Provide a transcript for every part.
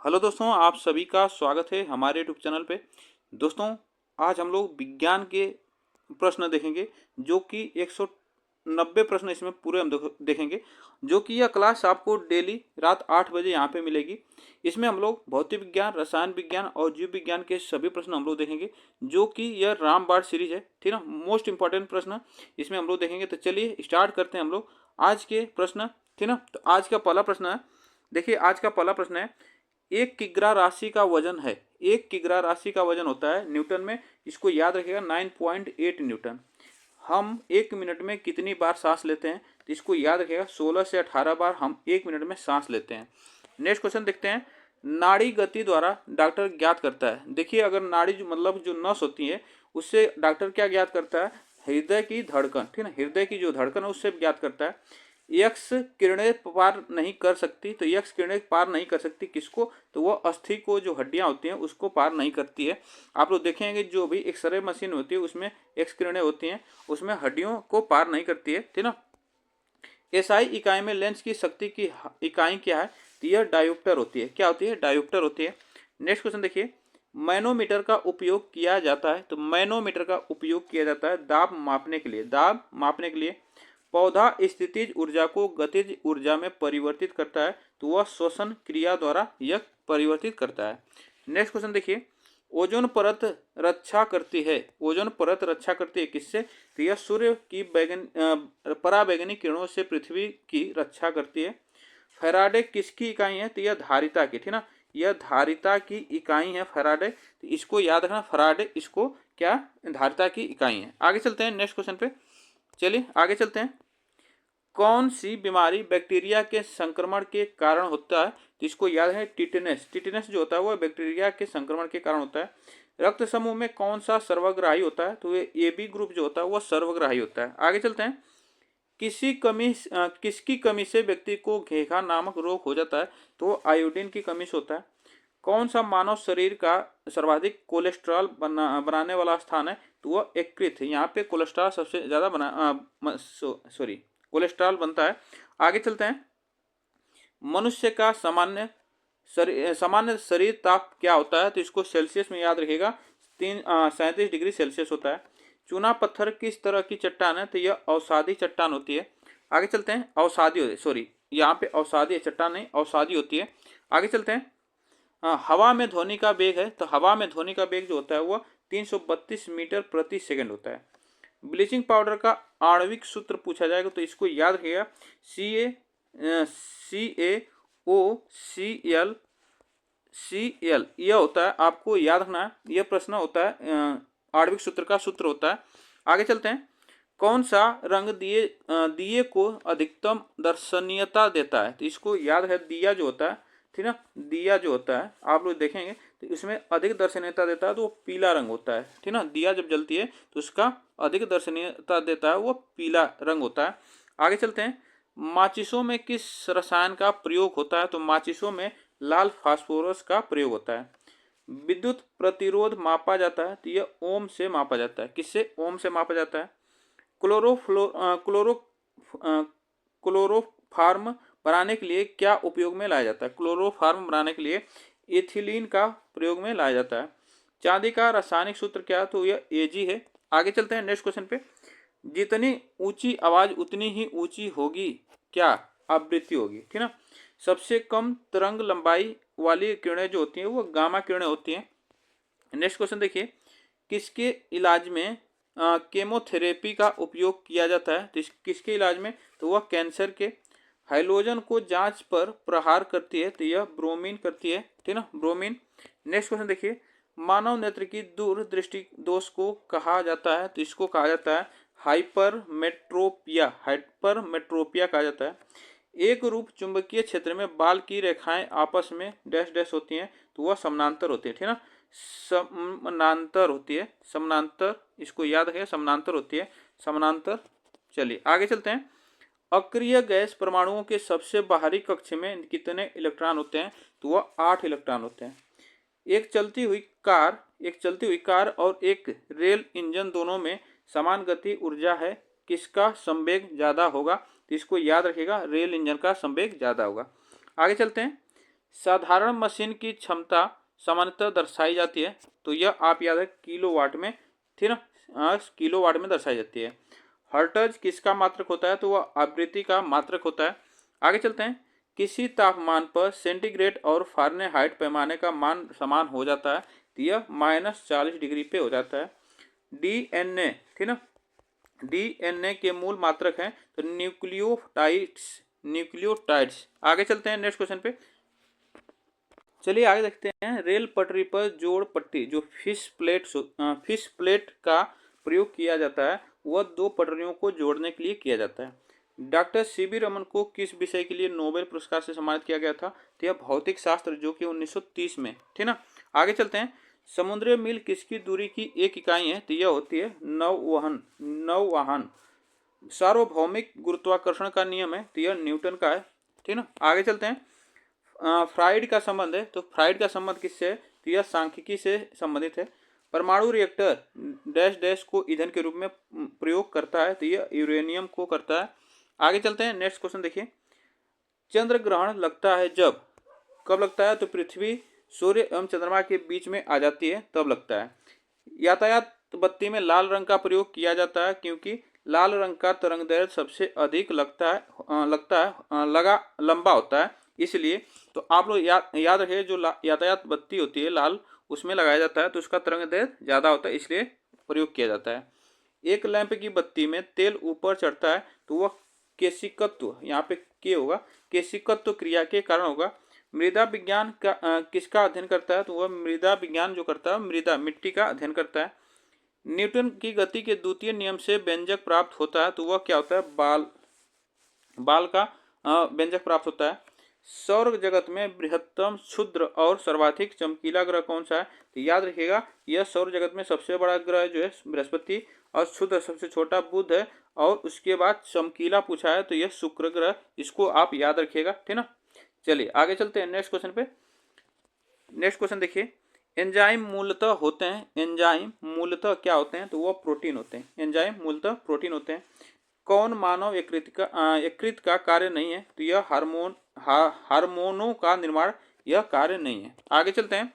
Hello दोस्तों, आप सभी का स्वागत है हमारे यूट्यूब चैनल पे। दोस्तों, आज हम लोग विज्ञान के प्रश्न देखेंगे, जो कि 190 प्रश्न इसमें पूरे हम देखेंगे, जो कि यह क्लास आपको डेली रात 8 बजे यहाँ पे मिलेगी। इसमें हम लोग भौतिक विज्ञान, रसायन विज्ञान और जीव विज्ञान के सभी प्रश्न हम लोग देखेंगे, जो कि यह रामबाण सीरीज है। ठीक ना, मोस्ट इंपॉर्टेंट प्रश्न इसमें हम लोग देखेंगे। तो चलिए स्टार्ट करते हैं हम लोग आज के प्रश्न। ठीक ना, तो आज का पहला प्रश्न है, देखिए आज का पहला प्रश्न है, एक किग्रा राशि का वजन है। एक किग्रा राशि का वजन होता है न्यूटन में, इसको याद रखिएगा 9.8 न्यूटन। हम एक मिनट में कितनी बार सांस लेते हैं, तो इसको याद रखिएगा 16 से 18 बार हम एक मिनट में सांस लेते हैं। नेक्स्ट क्वेश्चन देखते हैं, नाड़ी गति द्वारा डॉक्टर ज्ञात करता है। देखिए, अगर नाड़ी मतलब जो नस होती है, उससे डॉक्टर क्या ज्ञात करता है, हृदय की धड़कन। ठीक है, हृदय की जो धड़कन है उससे ज्ञात करता है। यक्स किरणें पार नहीं कर सकती, तो यक्स किरणें पार नहीं कर सकती किसको, तो वो अस्थि को, जो हड्डियां होती हैं उसको पार नहीं करती है। आप लोग देखेंगे जो भी एक्सरे मशीन होती है उसमें एक्स किरणें होती हैं, उसमें हड्डियों को पार नहीं करती है। ठीक ना, एसआई इकाई में लेंस की शक्ति की इकाई क्या है, तो यह डायोप्टर होती है। क्या होती है, डायोप्टर होती है। नेक्स्ट क्वेश्चन देखिए, मैनोमीटर का उपयोग किया जाता है। तो मैनोमीटर का उपयोग किया जाता है दाब मापने के लिए। दाब मापने के लिए पौधा स्थितिज ऊर्जा को गतिज ऊर्जा में परिवर्तित करता है, तो वह श्वसन क्रिया द्वारा यह परिवर्तित करता है। नेक्स्ट क्वेश्चन देखिए, ओजोन परत रक्षा करती है। ओजोन परत रक्षा करती है किससे, तो यह सूर्य की पराबैंगनी किरणों से पृथ्वी की रक्षा करती है। फैराडे किसकी इकाई है, तो यह धारिता की। ठीक ना, यह धारिता की इकाई है फैराडे, तो इसको याद रखना, फैराडे इसको क्या, धारिता की इकाई है। आगे चलते हैं नेक्स्ट क्वेश्चन पे। चलिए आगे चलते हैं, कौन सी बीमारी बैक्टीरिया के संक्रमण के कारण होता है, तो इसको याद है टिटेनस। टिटेनस जो होता है वह बैक्टीरिया के संक्रमण के कारण होता है। रक्त समूह में कौन सा सर्वग्राही होता है, तो ये AB ग्रुप जो होता है वह सर्वग्राही होता है। आगे चलते हैं, किसकी कमी से व्यक्ति को घेघा नामक रोग हो जाता है, तो आयोडीन की कमी से होता है। कौन सा मानव शरीर का सर्वाधिक कोलेस्ट्रॉल बनाने वाला स्थान है, तो वह यकृत है। यहाँ पे कोलेस्ट्रॉल सबसे ज्यादा कोलेस्ट्रॉल बनता है। आगे चलते हैं, मनुष्य का सामान्य शरीर ताप क्या होता है, तो इसको सेल्सियस में याद रखिएगा, 37 डिग्री सेल्सियस होता है। चूना पत्थर किस तरह की चट्टान है, तो यह अवसादी चट्टान होती है। आगे चलते हैं, यहाँ पे अवसादी चट्टान नहीं, अवसादी होती है। आगे चलते हैं, हवा में ध्वनि का वेग है, तो हवा में ध्वनि का वेग जो होता है वह 332 मीटर प्रति सेकंड होता है। ब्लीचिंग पाउडर का आणविक सूत्र पूछा जाएगा, तो इसको याद रखिएगा, CaCO यह होता है, आपको याद रखना है, यह प्रश्न होता है, आणविक सूत्र का सूत्र होता है। आगे चलते हैं, कौन सा रंग दिए को अधिकतम दर्शनीयता देता है, तो इसको याद है, दिया जो होता है, ठीक ना, दिया जो होता है आप लोग देखेंगे तो इसमें अधिक दर्शनीयता देता है, तो वो पीला रंग होता है। ठीक ना, दिया जब जलती है तो उसका अधिक दर्शनीयता देता है, वो पीला रंग होता है। आगे चलते हैं, माचिसों में किस रसायन का प्रयोग होता है, तो माचिसों में लाल फास्फोरस का प्रयोग होता है। विद्युत प्रतिरोध मापा जाता है, तो यह ओम से मापा जाता है। किससे, ओम से मापा जाता है। क्लोरोफार्म बनाने के लिए क्या उपयोग में लाया जाता है, क्लोरोफार्म बनाने के लिए एथिलीन का प्रयोग में लाया जाता है। चांदी का रासायनिक सूत्र क्या है, तो यह Ag है। आगे चलते हैं नेक्स्ट क्वेश्चन पे, जितनी ऊंची आवाज उतनी ही ऊंची होगी क्या, आवृत्ति होगी। ठीक ना, सबसे कम तरंग लंबाई वाली किरणें जो होती हैं वो गामा किरणें होती हैं। नेक्स्ट क्वेश्चन देखिए, किसके इलाज में केमोथेरेपी का उपयोग किया जाता है, तो किसके इलाज में, तो वह कैंसर के। हाइड्रोजन को जांच पर प्रहार करती है, तो यह ब्रोमीन करती है। ठीक ना, ब्रोमीन। नेक्स्ट क्वेश्चन देखिए, मानव नेत्र की दूरदृष्टि दोष को कहा जाता है, तो इसको कहा जाता है हाइपरमेट्रोपिया। हाइपरमेट्रोपिया कहा जाता है। एक रूप चुंबकीय क्षेत्र में बाल की रेखाएं आपस में डैश डैश होती हैं, तो वह समानांतर होती है। ठीक ना, समानांतर होती है, समानांतर, इसको याद है, समानांतर होती है, समानांतर। चलिए आगे चलते हैं, अक्रिय गैस परमाणुओं के सबसे बाहरी कक्ष में कितने इलेक्ट्रॉन होते हैं, तो वह 8 इलेक्ट्रॉन होते हैं। एक चलती हुई कार और एक रेल इंजन दोनों में समान गति ऊर्जा है, किसका संवेग ज्यादा होगा, तो इसको याद रखिएगा, रेल इंजन का संवेग ज्यादा होगा। आगे चलते हैं, साधारण मशीन की क्षमता सामान्यतः दर्शाई जाती है, तो यह आप याद है किलोवाट में, ठीक ना, किलोवाट में दर्शाई जाती है। हर्ट्ज किसका मात्रक होता है, तो वह आवृत्ति का मात्रक होता है। आगे चलते हैं। किसी तापमान पर सेंटीग्रेड और फ़ारेनहाइट पैमाने का मान समान हो जाता है, तो यह -40 डिग्री पे हो जाता है। डीएनए, ठीक ना, डीएनए के मूल मात्रक हैं तो न्यूक्लियोटाइड्स। आगे चलते हैं नेक्स्ट क्वेश्चन पे। चलिए आगे देखते हैं। रेल पटरी पर जोड़ पट्टी जो फिश प्लेट का प्रयोग किया जाता है, वह दो पटरियों को जोड़ने के लिए किया जाता है। डॉक्टर सीवी रमन को किस विषय के लिए नोबेल पुरस्कार से सम्मानित किया गया था, तो यह भौतिक शास्त्र, जो कि 1930 में, ठीक ना। आगे चलते हैं। समुद्री मील किसकी दूरी की एक इकाई है, तो यह होती है नौवहन। सार्वभौमिक गुरुत्वाकर्षण का नियम है, तो यह न्यूटन का है, ठीक ना। आगे चलते हैं। फ्राइड का संबंध है, तो फ्राइड का संबंध किससे है, तो यह सांख्यिकी से संबंधित है। परमाणु रिएक्टर डैश डैश को ईंधन के रूप में प्रयोग करता है, तो यह यूरेनियम को करता है। आगे चलते हैं। नेक्स्ट क्वेश्चन देखिए। चंद्र ग्रहण लगता है जब, कब लगता है, तो पृथ्वी सूर्य एवं चंद्रमा के बीच में आ जाती है तब लगता है। यातायात बत्ती में लाल रंग का प्रयोग किया जाता है क्योंकि लाल रंग का तरंगदैर्घ्य सबसे अधिक लंबा होता है, इसलिए। तो आप लोग याद रखिए, जो यातायात बत्ती होती है लाल, उसमें लगाया जाता है तो उसका तरंगदैर्घ्य ज़्यादा होता है, इसलिए प्रयोग किया जाता है। एक लैंप की बत्ती में तेल ऊपर चढ़ता है तो वह केशिकत्व, यहाँ पे के होगा, केशिकत्व क्रिया के कारण होगा। मृदा विज्ञान का किसका अध्ययन करता है, तो वह मृदा विज्ञान जो करता है मृदा मिट्टी का अध्ययन करता है। न्यूटन की गति के द्वितीय नियम से व्यंजक प्राप्त होता है, तो वह क्या होता है, बाल का व्यंजक प्राप्त होता है। सौर जगत में बृहत्तम, क्षुद्र और सर्वाधिक चमकीला ग्रह कौन सा है, तो याद रखिएगा, यह सौर जगत में सबसे बड़ा ग्रह जो है बृहस्पति, और क्षुद्र सबसे छोटा बुध है, और उसके बाद चमकीला पूछा है तो यह शुक्र ग्रह, इसको आप याद रखिएगा, ठीक ना। चलिए आगे चलते हैं नेक्स्ट क्वेश्चन पे। नेक्स्ट क्वेश्चन देखिए। एंजाइम मूलतः होते हैं, एंजाइम मूलतः क्या होते हैं, तो वह प्रोटीन होते हैं। एंजाइम मूलतः प्रोटीन होते हैं। कौन मानव यकृत का कार्य नहीं है, तो यह हार्मोनों का निर्माण, यह कार्य नहीं है। आगे चलते हैं।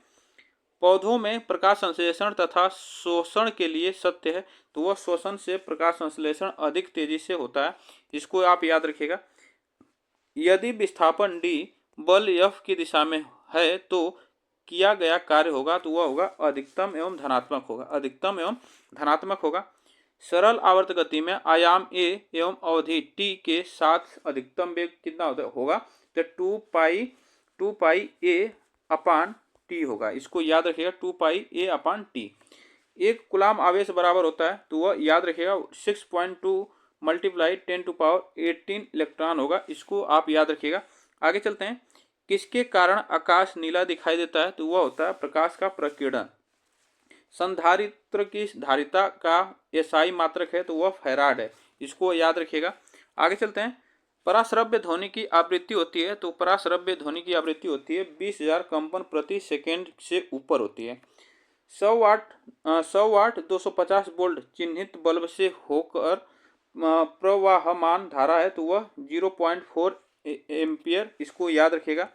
पौधों में प्रकाश संश्लेषण तथा शोषण के लिए सत्य है, तो वह शोषण से प्रकाश संश्लेषण अधिक तेजी से होता है, इसको आप याद रखिएगा। यदि विस्थापन d बल F की दिशा में है तो किया गया कार्य होगा, तो वह होगा अधिकतम एवं धनात्मक होगा, अधिकतम एवं धनात्मक होगा। सरल आवर्त गति में आयाम a एवं अवधि t के साथ अधिकतम वेग कितना होगा, तो 2 पाई a अपान टी होगा, इसको याद रखिएगा, 2 पाई a अपान टी। एक कूलाम आवेश बराबर होता है, तो वह याद रखिएगा 6.2 मल्टीप्लाई 10⁻18 इलेक्ट्रॉन होगा, इसको आप याद रखिएगा। आगे चलते हैं। किसके कारण आकाश नीला दिखाई देता है, तो वह होता है प्रकाश का प्रकीर्णन। संधारित्र की धारिता का एसआई मात्रक है, तो वह फैराड है, इसको याद रखिएगा। आगे चलते हैं। पराश्रव्य ध्वनि की आवृत्ति होती है, तो पराश्रव्य ध्वनि की आवृत्ति होती है 20,000 कंपन प्रति सेकेंड से ऊपर होती है। 100 वाट 250 वोल्ट चिन्हित बल्ब से होकर प्रवाहमान धारा है, तो वह 0.4 एम्पियर, इसको याद रखिएगा।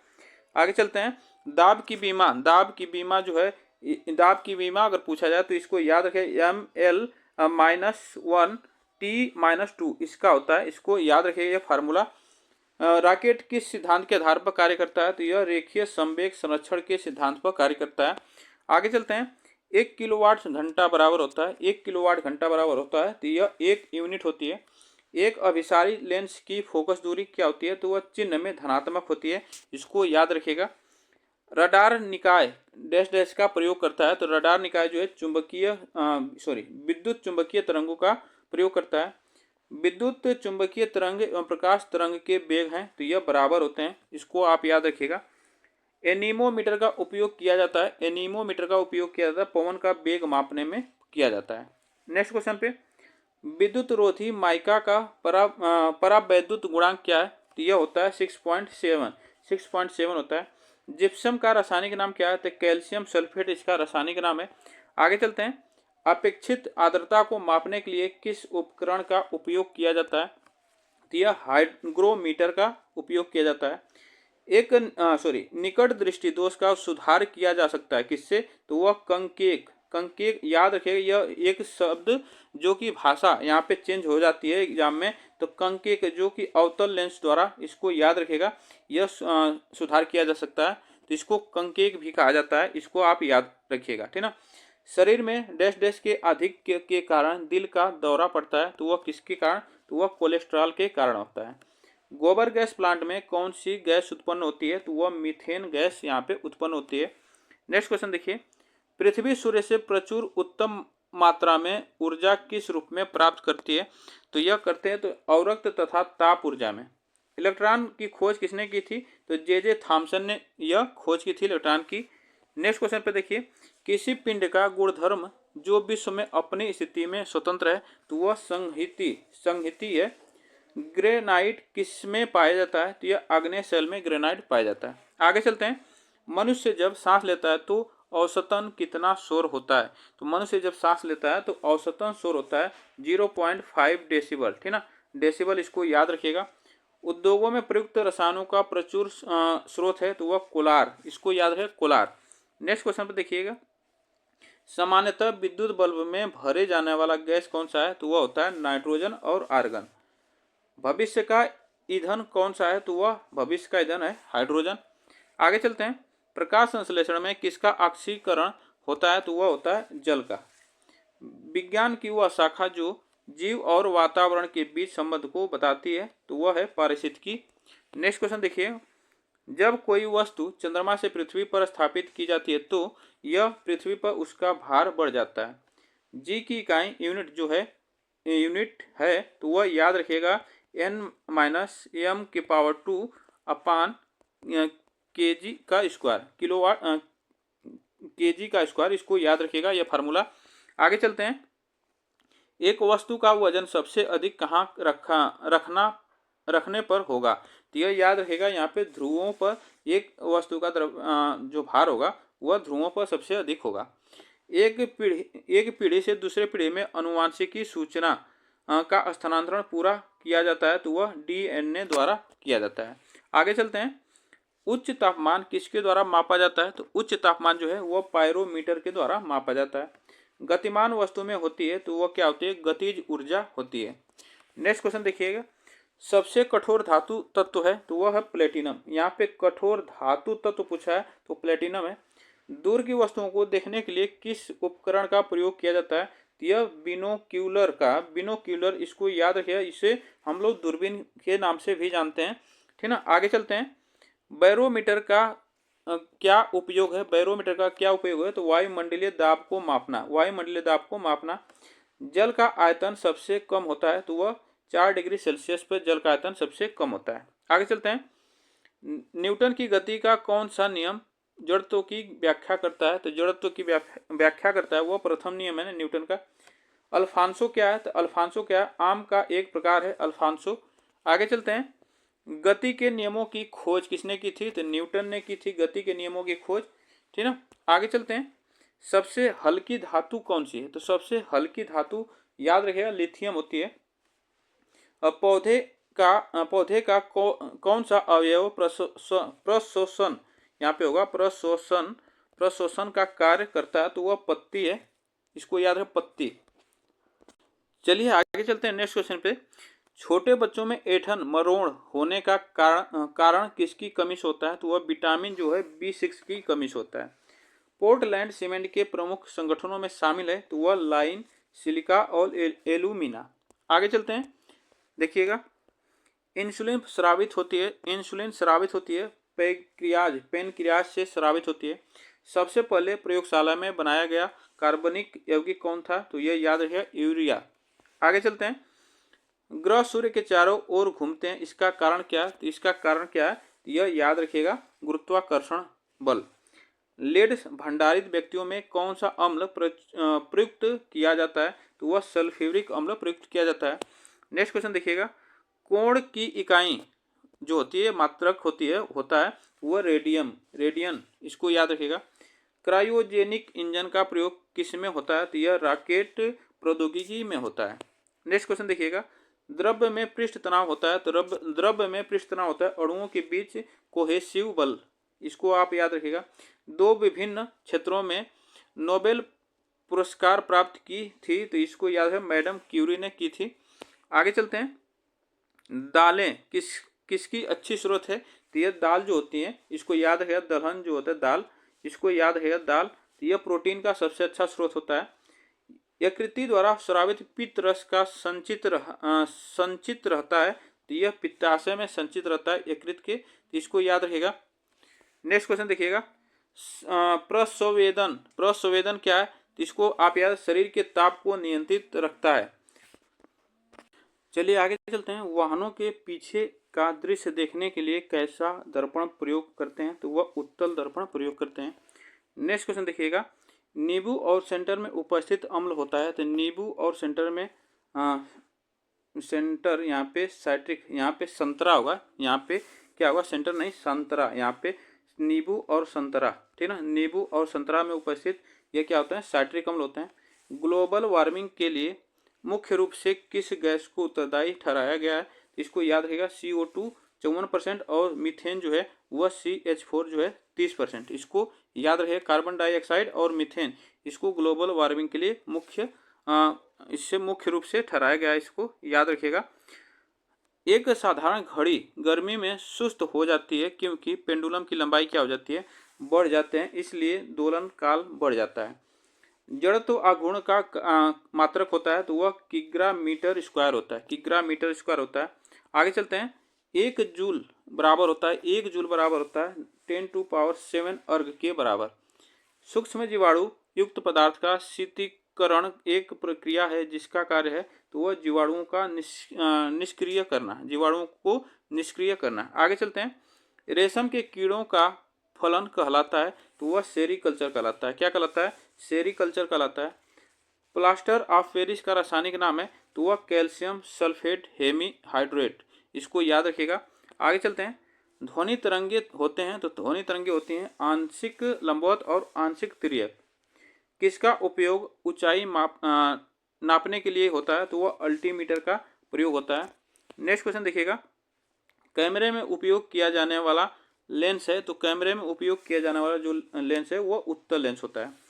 आगे चलते हैं। दाब की बीमा जो है, दाब की बीमा अगर पूछा जाए तो इसको याद रखें, ML-1 T-2 इसका होता है, इसको याद रखिएगा, यह फार्मूला। रॉकेट किस सिद्धांत के आधार पर कार्य करता है, तो यह रेखीय संवेग संरक्षण के सिद्धांत पर कार्य करता है। आगे चलते हैं। 1 किलोवाट घंटा बराबर होता है, 1 किलोवाट घंटा बराबर होता है, तो यह एक यूनिट होती है। एक अभिसारी लेंस की फोकस दूरी क्या होती है, तो वह चिन्ह में धनात्मक होती है, इसको याद रखिएगा। रडार निकाय डैश डैश का प्रयोग करता है, तो रडार निकाय जो है विद्युत चुंबकीय तरंगों का प्रयोग करता है। विद्युत चुंबकीय तरंग एवं प्रकाश तरंग के वेग हैं, तो यह बराबर होते हैं, इसको आप याद रखिएगा। एनीमोमीटर का उपयोग किया जाता है, एनीमोमीटर का उपयोग किया जाता है पवन का वेग मापने में किया जाता है। नेक्स्ट क्वेश्चन पे। विद्युत रोधी माइका का परावैद्युत गुणांक क्या है, तो यह होता है 6.7 होता है। जिप्सम का रासायनिक नाम क्या है, तो कैल्शियम सल्फेट इसका रासायनिक नाम है। आगे चलते हैं। अपेक्षित आर्द्रता को मापने के लिए किस उपकरण का उपयोग किया जाता है, तो यह हाइग्रोमीटर का उपयोग किया जाता है। एक निकट दृष्टि दोष का सुधार किया जा सकता है किससे, तो वह कंकेक। कंकेक याद रखिएगा, यह एक शब्द जो कि भाषा यहाँ पे चेंज हो जाती है एग्जाम में, तो कंकेक जो कि अवतल लेंस द्वारा, इसको याद रखिएगा, यह सुधार किया जा सकता है, तो इसको कंकेक भी कहा जाता है, इसको आप याद रखिएगा, ठीक ना। शरीर में डैश डैश के अधिक के कारण दिल का दौरा पड़ता है, तो वह किसके कारण, तो वह कोलेस्ट्रॉल के कारण होता है। गोबर गैस प्लांट में कौन सी गैस उत्पन्न होती है, तो वह मीथेन गैस यहाँ पे उत्पन्न होती है। नेक्स्ट क्वेश्चन देखिए, पृथ्वी सूर्य से प्रचुर उत्तम मात्रा में ऊर्जा किस रूप में प्राप्त करती है, तो यह करते हैं तो अवरक्त तथा ताप ऊर्जा में। इलेक्ट्रॉन की खोज किसने की थी, तो जे थॉमसन ने यह खोज की थी इलेक्ट्रॉन की। नेक्स्ट क्वेश्चन पे देखिए, किसी पिंड का गुणधर्म जो विश्व में अपनी स्थिति में स्वतंत्र है, तो वह संहति है। ग्रेनाइट किस में पाया जाता है, तो यह आग्नेय शैल में ग्रेनाइट पाया जाता है। आगे चलते हैं, मनुष्य जब सांस लेता है तो औसतन कितना शोर होता है, तो मनुष्य जब सांस लेता है तो औसतन शोर होता है 0.5 डेसिबल, ठीक ना, डेसिबल इसको याद रखिएगा। उद्योगों में प्रयुक्त रसायनों का प्रचुर स्रोत है, तो वह कोलार, इसको याद रखें कोलार। नेक्स्ट क्वेश्चन पर देखिएगा, सामान्यतः विद्युत बल्ब में भरे जाने वाला गैस कौन सा है, तो वह होता है नाइट्रोजन और आर्गन। भविष्य का ईंधन कौन सा है, तो वह भविष्य का ईंधन है हाइड्रोजन। आगे चलते हैं, प्रकाश संश्लेषण में किसका ऑक्सीकरण होता है, तो वह होता है जल का। विज्ञान की वह शाखा जो जीव और वातावरण के बीच संबंध को बताती है, तो वह है पारिस्थितिकी। नेक्स्ट क्वेश्चन देखिए, जब कोई वस्तु चंद्रमा से पृथ्वी पर स्थापित की जाती है तो यह पृथ्वी पर उसका भार बढ़ जाता है। जी की इकाई यूनिट है, तो वह याद रखिएगा n-m² अपान kg का स्क्वायर, किलोवाट kg का स्क्वायर, इसको याद रखिएगा यह फार्मूला। आगे चलते हैं, एक वस्तु का वजन सबसे अधिक कहाँ रखने पर होगा, तो यह याद रखेगा यहाँ पे ध्रुवों पर एक वस्तु का जो भार होगा वह ध्रुवों पर सबसे अधिक होगा। एक पीढ़ी से दूसरे पीढ़ी में अनुवांशिकी सूचना का स्थानांतरण पूरा किया जाता है, तो वह DNA द्वारा किया जाता है। आगे चलते हैं, उच्च तापमान किसके द्वारा मापा जाता है, तो उच्च तापमान जो है वह पायरोमीटर के द्वारा मापा जाता है। गतिमान वस्तु में होती है, तो वह क्या होती है, गतिज ऊर्जा होती है। नेक्स्ट क्वेश्चन देखिएगा, सबसे कठोर धातु तत्व है, तो वह है प्लेटिनम। यहाँ पे कठोर धातु तत्व पूछा है तो प्लेटिनम है। दूर की वस्तुओं को देखने के लिए किस उपकरण का प्रयोग किया जाता है, तो यह बिनोक्यूलर, इसको याद रखिएगा, इसे हम लोग दूरबीन के नाम से भी जानते हैं, ठीक ना। आगे चलते हैं, बैरोमीटर का क्या उपयोग है, बैरोमीटर का क्या उपयोग है, तो वायुमंडलीय दाब को मापना। जल का आयतन सबसे कम होता है, तो वह 4 डिग्री सेल्सियस पर जल का आयतन सबसे कम होता है। आगे चलते हैं, न्यूटन की गति का कौन सा नियम जड़त्व की व्याख्या करता है, तो जड़त्व की व्याख्या करता है वह प्रथम नियम है न्यूटन का। अल्फांसो क्या है, तो अल्फांसो क्या है, आम का एक प्रकार है अल्फांसो। आगे चलते हैं, गति के नियमों की खोज किसने की थी, तो न्यूटन ने की थी गति के नियमों की खोज, ठीक ना। आगे चलते हैं, सबसे हल्की धातु कौन सी है, तो सबसे हल्की धातु याद रखिएगा लिथियम होती है। पौधे का कौन सा अवयव प्रशोषण, यहाँ पे होगा प्रशोषण का कार्य करता है, तो वह पत्ती है, इसको याद है पत्ती। चलिए आगे चलते हैं नेक्स्ट क्वेश्चन पे, छोटे बच्चों में ऐंठन मरोड़ होने का कारण किसकी कमी से होता है, तो वह विटामिन जो है B6 की कमी से होता है। पोर्टलैंड सीमेंट के प्रमुख संगठनों में शामिल है, तो वह लाइन, सिलिका और एल्यूमिना। आगे चलते हैं, देखिएगा, इंसुलिन स्रावित होती है पेनक्रियाज से स्रावित होती है। सबसे पहले प्रयोगशाला में बनाया गया कार्बनिक यौगिक कौन था, तो यह याद रखिएगा यूरिया। आगे चलते हैं, ग्रह सूर्य के चारों ओर घूमते हैं, इसका कारण क्या है, तो इसका कारण क्या है, तो यह याद रखिएगा गुरुत्वाकर्षण बल। लेड भंडारित व्यक्तियों में कौन सा अम्ल प्रयुक्त किया जाता है, तो वह सल्फ्यूरिक अम्ल प्रयुक्त किया जाता है। नेक्स्ट क्वेश्चन देखिएगा, कोण की इकाई जो होती है, मात्रक होता है वह रेडियन, इसको याद रखिएगा। क्रायोजेनिक इंजन का प्रयोग किस में होता है, तो यह रॉकेट प्रौद्योगिकी में होता है। नेक्स्ट क्वेश्चन देखिएगा, द्रव्य में पृष्ठ तनाव होता है, तो द्रव्य में पृष्ठ तनाव होता है अणुओं के बीच कोहेसिव बल, इसको आप याद रखिएगा। दो विभिन्न क्षेत्रों में नोबेल पुरस्कार प्राप्त की थी, तो इसको याद है मैडम क्यूरी ने की थी। आगे चलते हैं, दालें किसकी अच्छी स्रोत है, तो यह दाल जो होती है इसको याद है, दलहन जो होता है दाल, इसको याद है दाल, तो यह प्रोटीन का सबसे अच्छा स्रोत होता है। यकृति द्वारा स्रावित पित्त रस का संचित रहता है, तो यह पित्ताशय में संचित रहता है यकृत के, तो इसको याद रखिएगा। नेक्स्ट क्वेश्चन देखिएगा, प्रस्वेदन क्या है, तो इसको आप याद, शरीर के ताप को नियंत्रित रखता है। चलिए आगे चलते हैं, वाहनों के पीछे का दृश्य देखने के लिए कैसा दर्पण प्रयोग करते हैं, तो वह उत्तल दर्पण प्रयोग करते हैं। नेक्स्ट क्वेश्चन देखिएगा, नींबू और सेंटर में उपस्थित अम्ल होता है, तो नींबू और सेंटर में सेंटर यहाँ पे साइट्रिक, यहाँ पे संतरा होगा, यहाँ पे क्या होगा, सेंटर नहीं संतरा, यहाँ पे नींबू और संतरा, ठीक ना, नींबू और संतरा में उपस्थित ये क्या होता है, साइट्रिक अम्ल होते हैं। ग्लोबल वार्मिंग के लिए मुख्य रूप से किस गैस को उत्तरदायी ठहराया गया है, इसको याद रखेगा, CO2 54% और मीथेन जो है वह CH4 जो है 30%, इसको याद रहे। कार्बन डाइऑक्साइड और मीथेन इसको ग्लोबल वार्मिंग के लिए इससे मुख्य रूप से ठहराया गया है, इसको याद रखिएगा। एक साधारण घड़ी गर्मी में सुस्त हो जाती है क्योंकि पेंडुलम की लंबाई क्या हो जाती है, बढ़ जाते हैं, इसलिए दोलन काल बढ़ जाता है। जड़त्व आघूर्ण का मात्रक होता है, तो वह किग्रा मीटर स्क्वायर होता है, किग्रा मीटर स्क्वायर होता है। आगे चलते हैं, 1 जूल बराबर होता है 10⁻7 अर्ग के बराबर। सूक्ष्म जीवाणु युक्त पदार्थ का शीतलीकरण एक प्रक्रिया है जिसका कार्य है, तो वह जीवाणुओं का निष्क्रिय करना, जीवाणुओं को निष्क्रिय करना। आगे चलते हैं, रेशम के कीड़ों का फलन कहलाता है, तो वह सेरीकल्चर कहलाता है। क्या कहलाता है, सेरीकल्चर कहलाता है। प्लास्टर ऑफ पेरिस का रासायनिक नाम है, तो वह कैल्शियम सल्फेट हेमीहाइड्रेट, इसको याद रखिएगा। आगे चलते हैं, ध्वनि तरंगे होते हैं, तो ध्वनि तरंगे होती हैं आंशिक लंबवत और आंशिक तिर्यक। किसका उपयोग ऊंचाई नापने के लिए होता है, तो वह अल्टीमीटर का प्रयोग होता है। नेक्स्ट क्वेश्चन देखिएगा, कैमरे में उपयोग किया जाने वाला लेंस है, तो कैमरे में उपयोग किया जाने वाला जो लेंस है वह उत्तल लेंस होता है।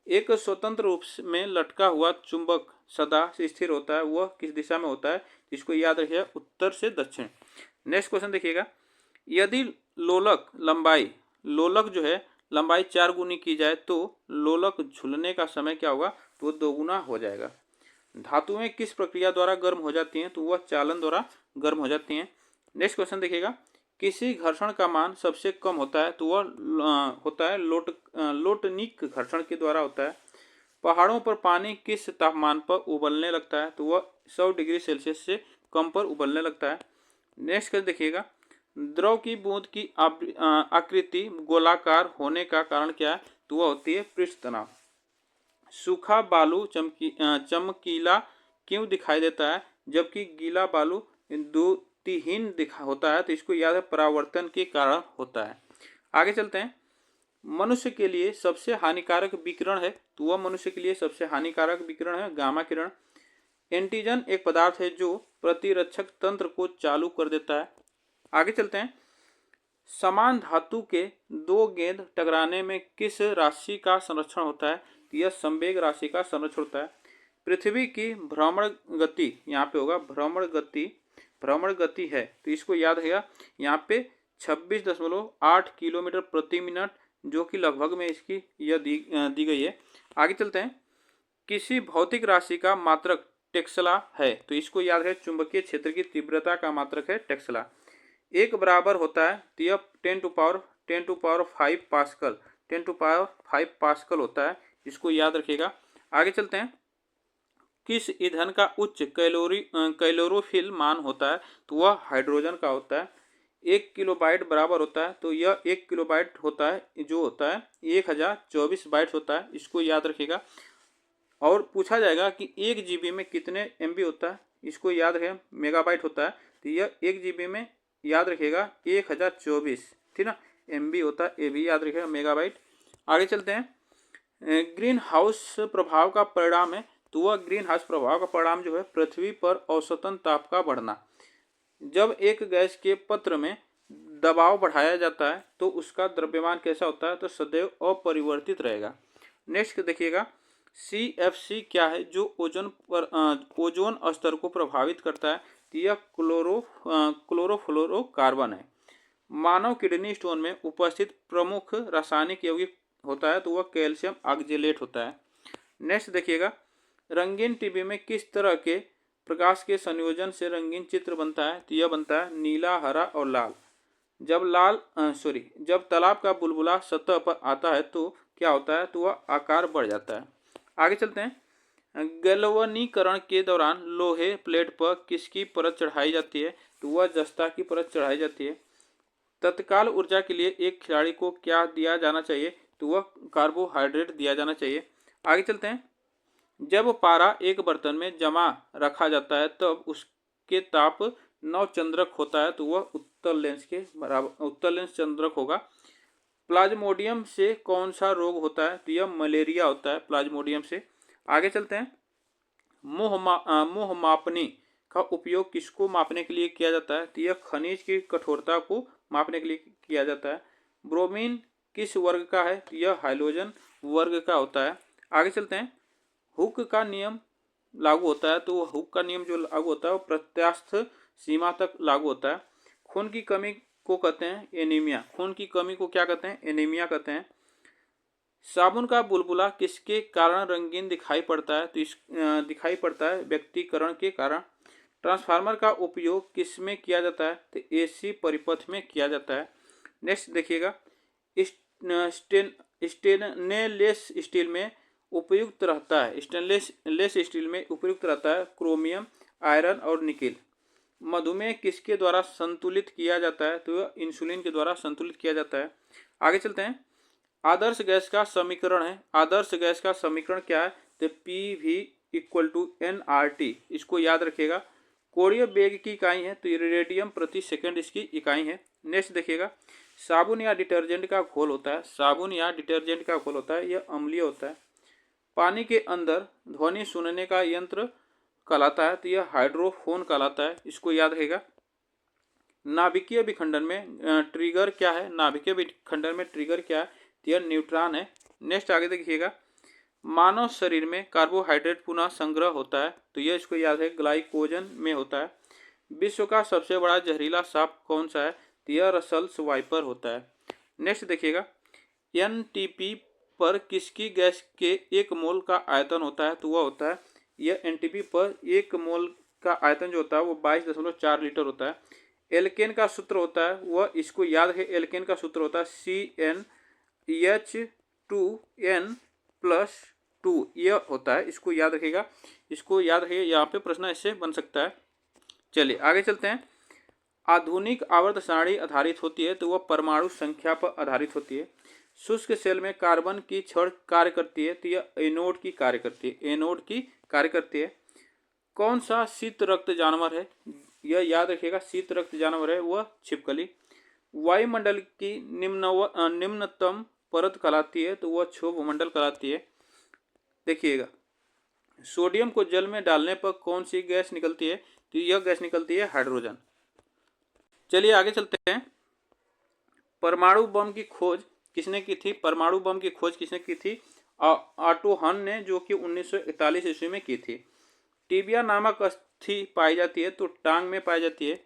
एक स्वतंत्र रूप में लटका हुआ चुंबक सदा स्थिर होता है, वह किस दिशा में होता है, इसको याद रखिएगा, उत्तर से दक्षिण। नेक्स्ट क्वेश्चन देखिएगा, यदि लोलक जो है लंबाई 4 गुनी की जाए तो लोलक झूलने का समय क्या होगा, तो 2 गुना हो जाएगा। धातुएं किस प्रक्रिया द्वारा गर्म हो जाती हैं, तो वह चालन द्वारा गर्म हो जाती हैं। नेक्स्ट क्वेश्चन देखिएगा, किसी घर्षण का मान सबसे कम होता है, तो वह होता है लोटनिक घर्षण के द्वारा होता है। पहाड़ों पर पानी किस तापमान पर उबलने लगता है, तो वह 100 डिग्री सेल्सियस से कम पर उबलने लगता है। नेक्स्ट क्वेश्चन देखिएगा, द्रव की बूंद की आकृति गोलाकार होने का कारण क्या है, तो वह होती है पृष्ठ तनाव। सूखा बालू चमकीला क्यों दिखाई देता है, जबकि गीला बालू द्युतिहीन होता है, तो इसको याद है, परावर्तन के कारण होता है। आगे चलते हैं, मनुष्य के लिए सबसे हानिकारक विकिरण है, तो वह मनुष्य के लिए सबसे हानिकारक विकिरण है गामा किरण। एंटीजन एक पदार्थ है जो प्रतिरक्षक तंत्र को चालू कर देता है। आगे चलते हैं, समान धातु के 2 गेंद टकराने में किस राशि का संरक्षण होता है, तो यह संवेग राशि का संरक्षण होता है। पृथ्वी की भ्रमण गति यहाँ पे होगा, भ्रमण गति है, तो इसको याद रहेगा, यहाँ पे 26.8 किलोमीटर प्रति मिनट, जो कि लगभग में इसकी यह दी गई है। आगे चलते हैं, किसी भौतिक राशि का मात्रक टेस्ला है, तो इसको याद है, चुंबकीय क्षेत्र की तीव्रता का मात्रक है टेस्ला। एक बराबर होता है, तो यह 10 to power 5 pascal, 10 to power 5 pascal होता है, इसको याद रखिएगा। आगे चलते हैं, किस ईंधन का उच्च कैलोरीफिल मान होता है, तो वह हाइड्रोजन का होता है। 1 किलोबाइट बराबर होता है, तो यह 1 किलोबाइट होता है, जो होता है 1024 बाइट्स होता है, इसको याद रखिएगा। और पूछा जाएगा कि 1 GB में कितने MB होता है, इसको याद रखें, मेगाबाइट होता है, तो यह 1 GB में याद रखिएगा 1024, ठीक ना, MB होता है, ये भी याद रखिएगा, मेगाबाइट। आगे चलते हैं, ग्रीन हाउस प्रभाव का परिणाम है तो वह ग्रीन हाउस प्रभाव का परिणाम जो है पृथ्वी पर औसतन ताप का बढ़ना। जब एक गैस के पत्र में दबाव बढ़ाया जाता है तो उसका द्रव्यमान कैसा होता है, तो सदैव अपरिवर्तित रहेगा। नेक्स्ट देखिएगा, CFC क्या है जो ओजोन स्तर को प्रभावित करता है, तो यह क्लोरोफ्लोरोकार्बन है। मानव किडनी स्टोन में उपस्थित प्रमुख रासायनिक यौगिक होता है, तो वह कैल्शियम ऑक्जेलेट होता है। नेक्स्ट देखिएगा, रंगीन टीवी में किस तरह के प्रकाश के संयोजन से रंगीन चित्र बनता है, तो यह बनता है नीला, हरा और लाल। जब तालाब का बुलबुला सतह पर आता है तो क्या होता है, तो वह आकार बढ़ जाता है। आगे चलते हैं, गैल्वनीकरण के दौरान लोहे प्लेट पर किसकी परत चढ़ाई जाती है, तो वह जस्ता की परत चढ़ाई जाती है। तत्काल ऊर्जा के लिए एक खिलाड़ी को क्या दिया जाना चाहिए, तो वह कार्बोहाइड्रेट दिया जाना चाहिए। आगे चलते हैं, जब पारा एक बर्तन में जमा रखा जाता है तब उसके ताप 9 चंद्रक होता है, तो वह उत्तल लेंस चंद्रक होगा। प्लाज्मोडियम से कौन सा रोग होता है, तो यह मलेरिया होता है प्लाज्मोडियम से। आगे चलते हैं, मुंह मापनी का उपयोग किसको मापने के लिए किया जाता है, तो यह खनिज की कठोरता को मापने के लिए किया जाता है। ब्रोमीन किस वर्ग का है, तो यह हाइड्रोजन वर्ग का होता है। आगे चलते हैं, हुक का नियम लागू होता है, तो हुक का नियम जो लागू होता है वो प्रत्यास्थ सीमा तक लागू होता है। खून की कमी को कहते हैं एनीमिया। खून की कमी को क्या कहते हैं, एनीमिया कहते हैं। साबुन का बुलबुला किसके कारण रंगीन दिखाई पड़ता है, तो दिखाई पड़ता है व्यक्तिकरण के कारण। ट्रांसफार्मर का उपयोग किस में किया जाता है, तो AC परिपथ में किया जाता है। नेक्स्ट देखिएगा, स्टेनलेस स्टील में उपयुक्त रहता है, स्टेनलेस स्टील में उपयुक्त रहता है क्रोमियम, आयरन और निकेल। मधुमेह किसके द्वारा संतुलित किया जाता है, तो यह इंसुलिन के द्वारा संतुलित किया जाता है। आगे चलते हैं, आदर्श गैस का समीकरण है। आदर्श गैस का समीकरण क्या है, तो PV = nRT। इसको याद रखिएगा। कोणीय वेग की इकाई है, तो रेडियन प्रति सेकंड इसकी इकाई है। नेक्स्ट देखिएगा, साबुन या डिटर्जेंट का घोल होता है, साबुन या डिटर्जेंट का घोल होता है, यह अम्लीय होता है। पानी के अंदर ध्वनि सुनने का यंत्र कहलाता है, तो यह हाइड्रोफोन कहलाता है। इसको याद रहेगा। नाभिकीय विखंडन में ट्रिगर क्या है, नाभिकीय विखंडन में ट्रिगर क्या है, तो यह न्यूट्रॉन है। नेक्स्ट आगे देखिएगा, मानव शरीर में कार्बोहाइड्रेट पुनः संग्रह होता है, तो यह इसको याद है ग्लाइकोजन में होता है। विश्व का सबसे बड़ा जहरीला सांप कौन सा है, तो यह रसल्स वाइपर होता है। नेक्स्ट देखिएगा, NTP पर किसकी गैस के 1 मोल का आयतन होता है, तो वह होता है, यह NTP पर 1 मोल का आयतन जो होता है वो 22.4 लीटर होता है। एल्केन का सूत्र होता है वह, इसको याद है, एल्केन का सूत्र होता है CnH2n+2, यह होता है। इसको याद रखिएगा, इसको याद रखिए, यहाँ पे प्रश्न ऐसे बन सकता है। चलिए आगे चलते हैं, आधुनिक आवर्त सारणी आधारित होती है, तो वह परमाणु संख्या पर आधारित होती है। शुष्क सेल में कार्बन की छड़ कार्य करती है, तो यह एनोड की कार्य करती है, एनोड की कार्य करती है। कौन सा शीत रक्त जानवर है, यह याद रखिएगा, शीत रक्त जानवर है वह छिपकली। वायुमंडल की निम्नतम परत कहलाती है, तो वह क्षोभमंडल कहलाती है। देखिएगा, सोडियम को जल में डालने पर कौन सी गैस निकलती है, तो यह गैस निकलती है हाइड्रोजन। चलिए आगे चलते हैं, परमाणु बम की खोज किसने की थी, परमाणु बम की खोज किसने की थी, ऑटो हन ने, जो कि 1941 ईस्वी में की थी। टिबिया नामक अस्थि पाई जाती है, तो टांग में पाई जाती है।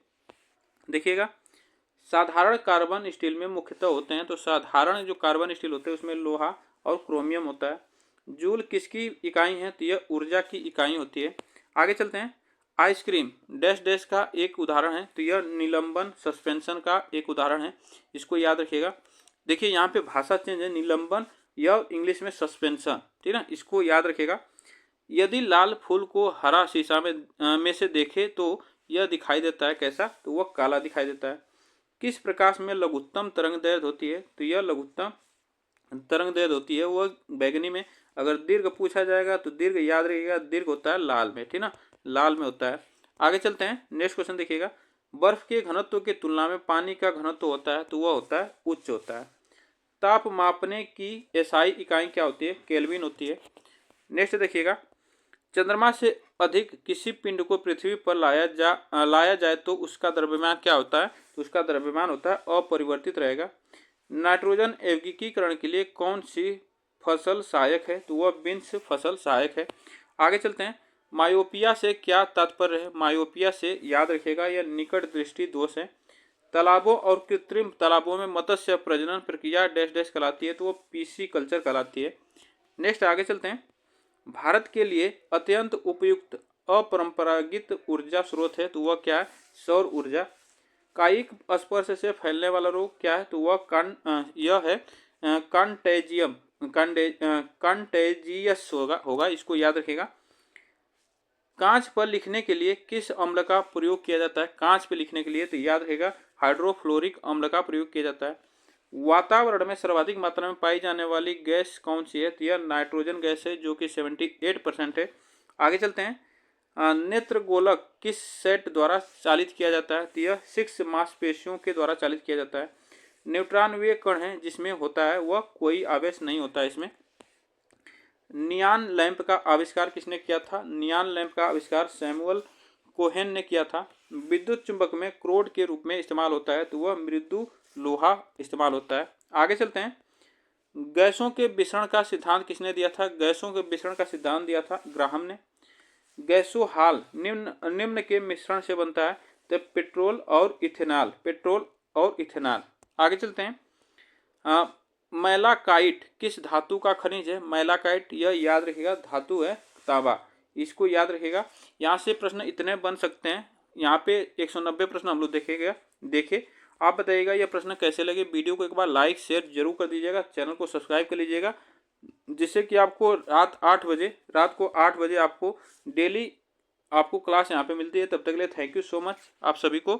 देखिएगा, साधारण कार्बन स्टील में मुख्यतः होते हैं, तो साधारण जो कार्बन स्टील होते हैं उसमें लोहा और क्रोमियम होता है। जूल किसकी इकाई है, तो यह ऊर्जा की इकाई होती है। आगे चलते हैं, आइसक्रीम डैश डैश का एक उदाहरण है, तो यह निलंबन सस्पेंशन का एक उदाहरण है। इसको याद रखिएगा। देखिए यहाँ पे भाषा चेंज है, निलंबन, यह इंग्लिश में सस्पेंशन, ठीक है, इसको याद रखिएगा। यदि लाल फूल को हरा शीशा में से देखे तो यह दिखाई देता है कैसा, तो वह काला दिखाई देता है। किस प्रकाश में लघुत्तम तरंग दैर्घ्य होती है, तो यह लघुत्तम तरंग दैर्घ्य होती है वह बैगनी में। अगर दीर्घ पूछा जाएगा तो दीर्घ याद रखिएगा, दीर्घ होता है लाल में, ठीक ना, लाल में होता है। आगे चलते हैं, नेक्स्ट क्वेश्चन देखिएगा, बर्फ के घनत्व की तुलना में पानी का घनत्व होता है, तो वह होता है उच्च होता है। ताप मापने की SI इकाई क्या होती है, केल्विन होती है। नेक्स्ट देखिएगा, चंद्रमा से अधिक किसी पिंड को पृथ्वी पर लाया जाए तो उसका द्रव्यमान क्या होता है? तो उसका द्रव्यमान होता है अपरिवर्तित रहेगा। नाइट्रोजन यौगिकीकरण के लिए कौन सी फसल सहायक है? तो वह बीन्स फसल सहायक है। आगे चलते हैं। मायोपिया से क्या तात्पर्य है? मायोपिया से याद रखिएगा यह निकट दृष्टि दोष है। तालाबों और कृत्रिम तालाबों में मत्स्य प्रजनन प्रक्रिया डैश डैश कहलाती है, तो वो पीसी कल्चर कहलाती है। नेक्स्ट आगे चलते हैं। भारत के लिए अत्यंत उपयुक्त अपरंपरागत ऊर्जा स्रोत है, तो वह क्या है? सौर ऊर्जा। कायिक स्पर्श से फैलने वाला रोग क्या है? तो वह यह है कंटेजियस होगा, इसको याद रखिएगा। कांच पर लिखने के लिए किस अम्ल का प्रयोग किया जाता है? कांच पर लिखने के लिए तो याद रखेगा हाइड्रोफ्लोरिक अम्ल का प्रयोग किया जाता है। वातावरण में सर्वाधिक मात्रा में पाई जाने वाली गैस कौन सी है? तो यह नाइट्रोजन गैस है, जो कि 78% है। आगे चलते हैं। नेत्र गोलक किस सेट द्वारा चालित किया जाता है? तो यह 6 मांसपेशियों के द्वारा चालित किया जाता है। न्यूट्रॉन वे कण है जिसमें होता है, वह कोई आवेश नहीं होता है इसमें। नियान लैंप का आविष्कार किसने किया था? नियान लैंप का आविष्कार सैमुअल कोहेन ने किया था। विद्युत चुंबक में क्रोड के रूप में इस्तेमाल होता है, तो वह मृदु लोहा इस्तेमाल होता है। आगे चलते हैं। गैसों के विसरण का सिद्धांत किसने दिया था? गैसों के विसरण का सिद्धांत दिया था ग्राहम ने। गैसों हाल निम्न के मिश्रण से बनता है, तो पेट्रोल और इथेनॉल। आगे चलते हैं। मैलाकाइट किस धातु का खनिज है? मैलाकाइट यह याद रखिएगा धातु है तांबा, इसको याद रखिएगा। यहाँ से प्रश्न इतने बन सकते हैं। यहाँ पे 190 प्रश्न हम लोग देखे। आप बताइएगा यह प्रश्न कैसे लगे। वीडियो को एक बार लाइक शेयर जरूर कर दीजिएगा, चैनल को सब्सक्राइब कर लीजिएगा, जिससे कि आपको रात को 8 बजे आपको डेली आपको क्लास यहाँ पे मिलती है। तब तक के लिए थैंक यू सो मच आप सभी को।